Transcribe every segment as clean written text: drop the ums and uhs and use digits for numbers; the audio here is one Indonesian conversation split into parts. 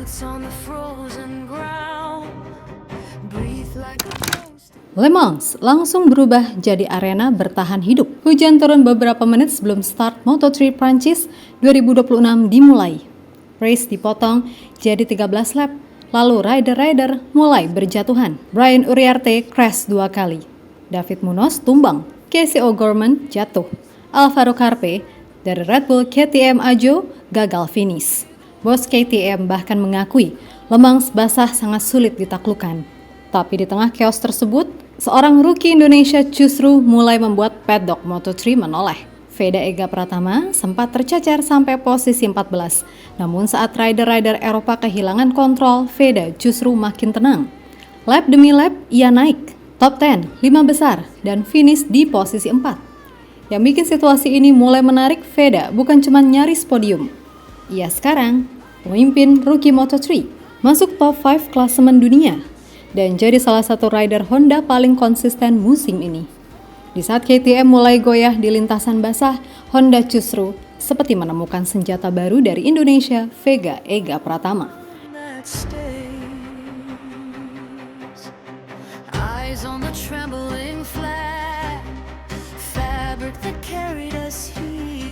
boots on the frozen ground. Breathe like a ghost. Le Mans langsung berubah jadi arena bertahan hidup. Hujan turun beberapa menit sebelum start Moto3 Prancis 2026 dimulai. Race dipotong jadi 13 lap, lalu rider-rider mulai berjatuhan. Brian Uriarte crash 2 kali. David Munoz tumbang. Casey O'Gorman jatuh. Alvaro Carpe dari Red Bull KTM Ajo gagal finish. Bos KTM bahkan mengakui Le Mans basah sangat sulit ditaklukkan. Tapi di tengah chaos tersebut, seorang rookie Indonesia justru mulai membuat paddock Moto3 menoleh. Veda Ega Pratama sempat tercecer sampai posisi 14. Namun saat rider-rider Eropa kehilangan kontrol, Veda justru makin tenang. Lap demi lap, ia naik. Top 10, 5 besar, dan finish di posisi 4. Yang bikin situasi ini mulai menarik, Veda bukan cuma nyaris podium. Ia sekarang memimpin rookie Moto3, masuk top 5 klasemen dunia, dan jadi salah satu rider Honda paling konsisten musim ini. Di saat KTM mulai goyah di lintasan basah, Honda justru seperti menemukan senjata baru dari Indonesia, Veda Ega Pratama. That stays. Eyes on the trembling flag, fabric that carried us here.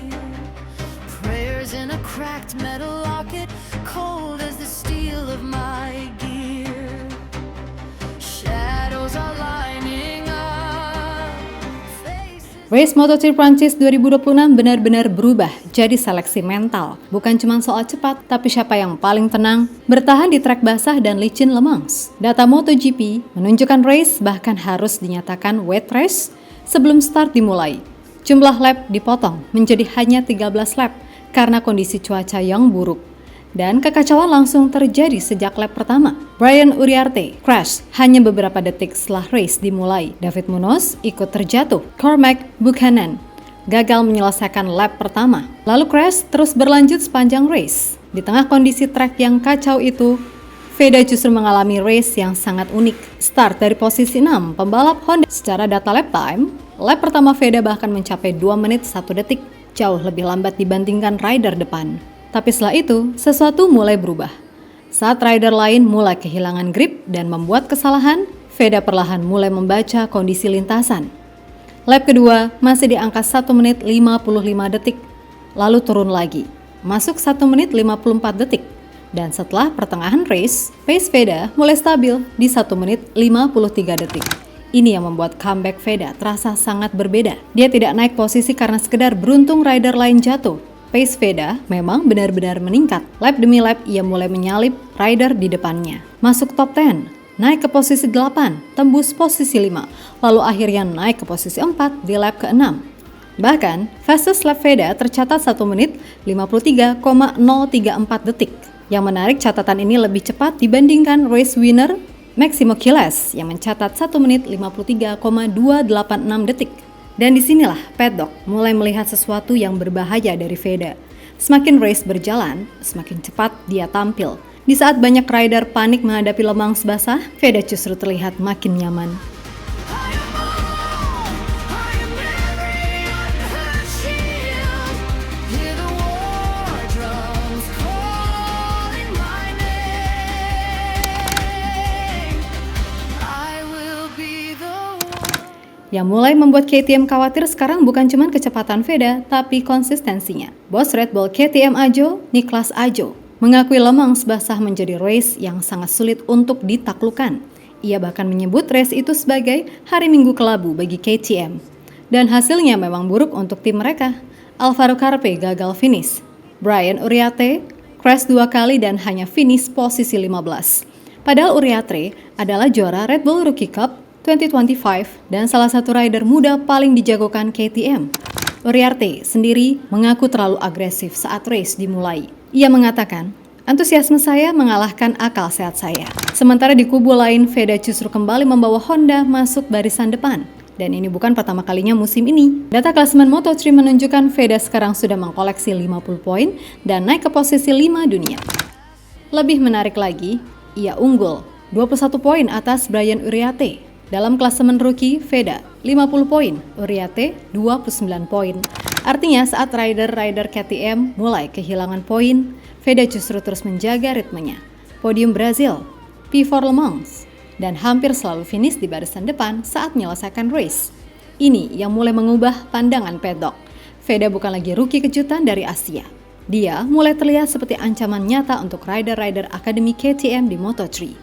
Prayers in a cracked metal locket, cold as the steel of my gear. Shadows are lining up. Race Moto3 Prancis 2026 benar-benar berubah jadi seleksi mental. Bukan cuma soal cepat, tapi siapa yang paling tenang bertahan di trek basah dan licin Le Mans. Data MotoGP menunjukkan race bahkan harus dinyatakan wet race sebelum start dimulai. Jumlah lap dipotong menjadi hanya 13 lap karena kondisi cuaca yang buruk. Dan kekacauan langsung terjadi sejak lap pertama. Brian Uriarte crash hanya beberapa detik setelah race dimulai. David Munoz ikut terjatuh. Cormac Buchanan gagal menyelesaikan lap pertama. Lalu crash terus berlanjut sepanjang race. Di tengah kondisi trek yang kacau itu, Veda justru mengalami race yang sangat unik. Start dari posisi 6 pembalap Honda. Secara data lap time, lap pertama Veda bahkan mencapai 2 menit 1 detik. Jauh lebih lambat dibandingkan rider depan. Tapi setelah itu, sesuatu mulai berubah. Saat rider lain mulai kehilangan grip dan membuat kesalahan, Veda perlahan mulai membaca kondisi lintasan. Lap kedua masih di angka 1 menit 55 detik, lalu turun lagi, masuk 1 menit 54 detik. Dan setelah pertengahan race, pace Veda mulai stabil di 1 menit 53 detik. Ini yang membuat comeback Veda terasa sangat berbeda. Dia tidak naik posisi karena sekedar beruntung rider lain jatuh. Pace Veda memang benar-benar meningkat. Lap demi lap ia mulai menyalip rider di depannya. Masuk top 10, naik ke posisi 8, tembus posisi 5, lalu akhirnya naik ke posisi 4 di lap ke-6. Bahkan, fastest lap Veda tercatat 1 menit 53,034 detik. Yang menarik, catatan ini lebih cepat dibandingkan race winner Maximo Quiles yang mencatat 1 menit 53,286 detik. Dan disinilah paddock mulai melihat sesuatu yang berbahaya dari Veda. Semakin race berjalan, semakin cepat dia tampil. Di saat banyak rider panik menghadapi Le Mans basah, Veda justru terlihat makin nyaman. Yang mulai membuat KTM khawatir sekarang bukan cuma kecepatan Veda, tapi konsistensinya. Bos Red Bull KTM Ajo, Niklas Ajo, mengakui Le Mans basah menjadi race yang sangat sulit untuk ditaklukkan. Ia bahkan menyebut race itu sebagai hari Minggu kelabu bagi KTM. Dan hasilnya memang buruk untuk tim mereka. Alvaro Carpe gagal finish. Brian Uriarte crash 2 kali dan hanya finish posisi 15. Padahal Uriarte adalah juara Red Bull Rookie Cup 2025 dan salah satu rider muda paling dijagokan KTM. Uriarte sendiri mengaku terlalu agresif saat race dimulai. Ia mengatakan, antusiasme saya mengalahkan akal sehat saya. Sementara di kubu lain, Veda justru kembali membawa Honda masuk barisan depan. Dan ini bukan pertama kalinya musim ini. Data klasemen Moto3 menunjukkan Veda sekarang sudah mengkoleksi 50 poin dan naik ke posisi 5 dunia. Lebih menarik lagi, ia unggul 21 poin atas Brian Uriarte. Dalam klasemen rookie, Veda 50 poin, Uriarte 29 poin. Artinya saat rider-rider KTM mulai kehilangan poin, Veda justru terus menjaga ritmenya. podium Brazil, P4 Le Mans, dan hampir selalu finish di barisan depan saat menyelesaikan race. Ini yang mulai mengubah pandangan paddock. Veda bukan lagi rookie kejutan dari Asia. Dia mulai terlihat seperti ancaman nyata untuk rider-rider Akademi KTM di Moto3.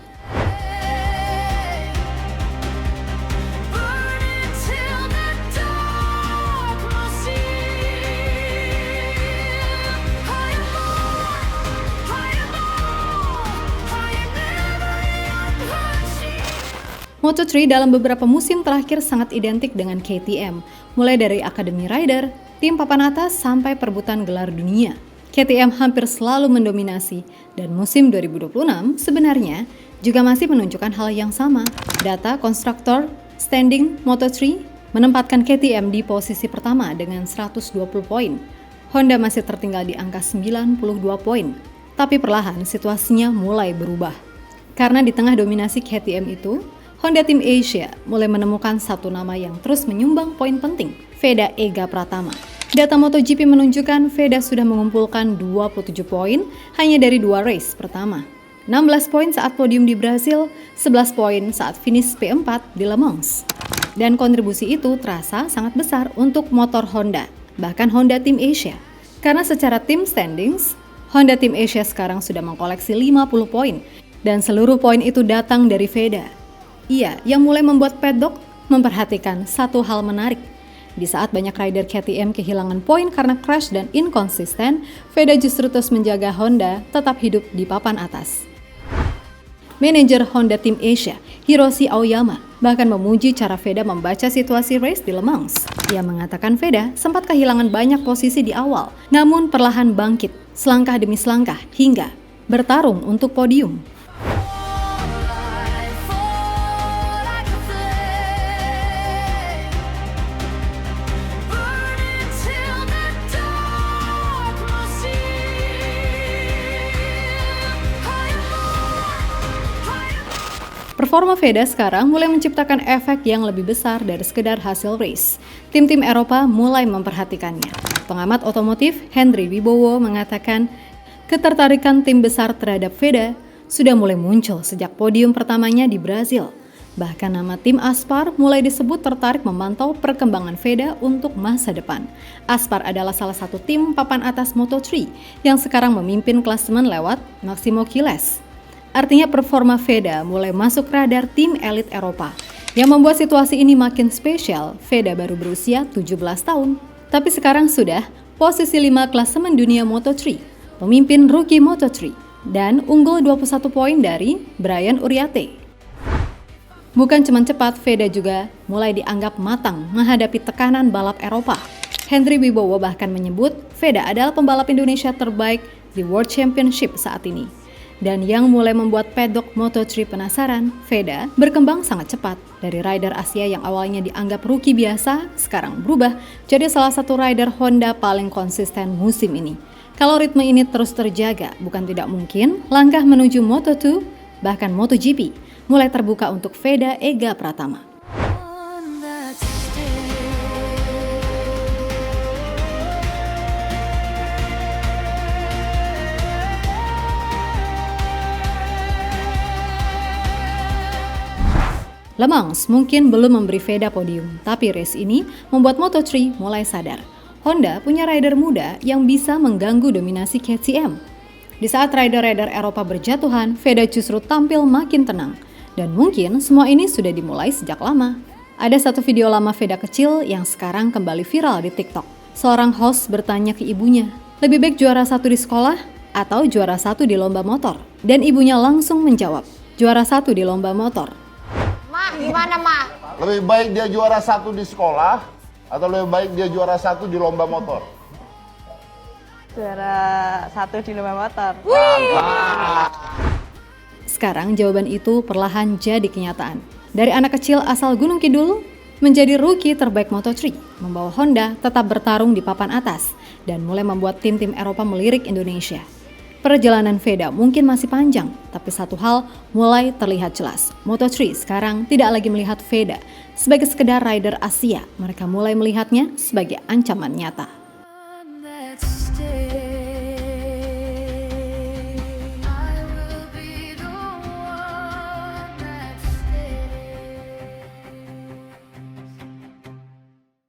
Moto3 dalam beberapa musim terakhir sangat identik dengan KTM, mulai dari Akademi Rider, tim papan atas sampai perebutan gelar dunia. KTM hampir selalu mendominasi, dan musim 2026 sebenarnya juga masih menunjukkan hal yang sama. Data konstruktor standing Moto3 menempatkan KTM di posisi pertama dengan 120 poin. Honda masih tertinggal di angka 92 poin, tapi perlahan situasinya mulai berubah. Karena di tengah dominasi KTM itu, Honda Tim Asia mulai menemukan satu nama yang terus menyumbang poin penting, Veda Ega Pratama. Data MotoGP menunjukkan Veda sudah mengumpulkan 27 poin hanya dari 2 race pertama. 16 poin saat podium di Brazil, 11 poin saat finish P4 di Le Mans. Dan kontribusi itu terasa sangat besar untuk motor Honda, bahkan Honda Tim Asia. Karena secara tim standings, Honda Tim Asia sekarang sudah mengkoleksi 50 poin, dan seluruh poin itu datang dari Veda. Ia yang mulai membuat paddock memperhatikan satu hal menarik. Di saat banyak rider KTM kehilangan poin karena crash dan inkonsisten, Veda justru terus menjaga Honda tetap hidup di papan atas. Manajer Honda Tim Asia, Hiroshi Aoyama, bahkan memuji cara Veda membaca situasi race di Le Mans. Ia mengatakan Veda sempat kehilangan banyak posisi di awal, namun perlahan bangkit, selangkah demi selangkah, hingga bertarung untuk podium. Performa Veda sekarang mulai menciptakan efek yang lebih besar dari sekedar hasil race. Tim-tim Eropa mulai memperhatikannya. Pengamat otomotif Hendry Wibowo mengatakan ketertarikan tim besar terhadap Veda sudah mulai muncul sejak podium pertamanya di Brazil. Bahkan nama tim Aspar mulai disebut tertarik memantau perkembangan Veda untuk masa depan. Aspar adalah salah satu tim papan atas Moto3 yang sekarang memimpin klasemen lewat Maximo Quilles. Artinya performa Veda mulai masuk radar tim elit Eropa. Yang membuat situasi ini makin spesial, Veda baru berusia 17 tahun. Tapi sekarang sudah posisi 5 klasemen dunia Moto3, memimpin rookie Moto3, dan unggul 21 poin dari Brian Uriarte. Bukan cuma cepat, Veda juga mulai dianggap matang menghadapi tekanan balap Eropa. Hendry Wibowo bahkan menyebut Veda adalah pembalap Indonesia terbaik di World Championship saat ini. Dan yang mulai membuat paddock Moto3 penasaran, Veda berkembang sangat cepat. Dari rider Asia yang awalnya dianggap rookie biasa, sekarang berubah jadi salah satu rider Honda paling konsisten musim ini. Kalau ritme ini terus terjaga, bukan tidak mungkin langkah menuju Moto2, bahkan MotoGP, mulai terbuka untuk Veda Ega Pratama. Le Mans mungkin belum memberi Veda podium, tapi race ini membuat Moto3 mulai sadar. Honda punya rider muda yang bisa mengganggu dominasi KTM. Di saat rider-rider Eropa berjatuhan, Veda justru tampil makin tenang. Dan mungkin semua ini sudah dimulai sejak lama. Ada satu video lama Veda kecil yang sekarang kembali viral di TikTok. Seorang host bertanya ke ibunya, lebih baik juara 1 di sekolah atau juara 1 di lomba motor? Dan ibunya langsung menjawab, juara 1 di lomba motor. Gimana, Ma? Lebih baik dia juara 1 di sekolah atau lebih baik dia juara 1 di lomba motor? Juara 1 di lomba motor. Sekarang jawaban itu perlahan jadi kenyataan. Dari anak kecil asal Gunung Kidul menjadi rookie terbaik Moto3, membawa Honda tetap bertarung di papan atas dan mulai membuat tim-tim Eropa melirik Indonesia. Perjalanan Veda mungkin masih panjang, tapi satu hal mulai terlihat jelas. Moto3 sekarang tidak lagi melihat Veda sebagai sekedar rider Asia, mereka mulai melihatnya sebagai ancaman nyata.